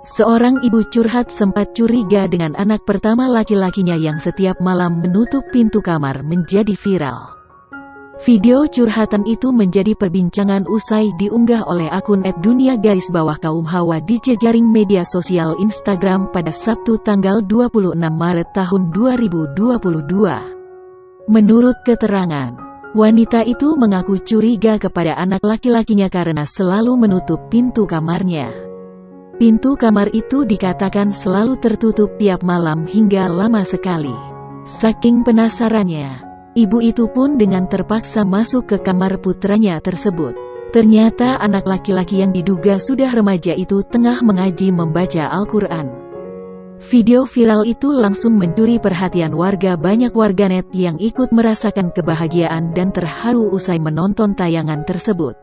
Seorang ibu curhat sempat curiga dengan anak pertama laki-lakinya yang setiap malam menutup pintu kamar menjadi viral. Video curhatan itu menjadi perbincangan usai diunggah oleh akun @dunia_kaum_hawa di jejaring media sosial Instagram pada Sabtu tanggal 26 Maret tahun 2022. Menurut keterangan, wanita itu mengaku curiga kepada anak laki-lakinya karena selalu menutup pintu kamarnya. Pintu kamar itu dikatakan selalu tertutup tiap malam hingga lama sekali. Saking penasarannya, ibu itu pun dengan terpaksa masuk ke kamar putranya tersebut. Ternyata anak laki-laki yang diduga sudah remaja itu tengah mengaji membaca Al-Quran. Video viral itu langsung mencuri perhatian warga. Banyak warganet yang ikut merasakan kebahagiaan dan terharu usai menonton tayangan tersebut.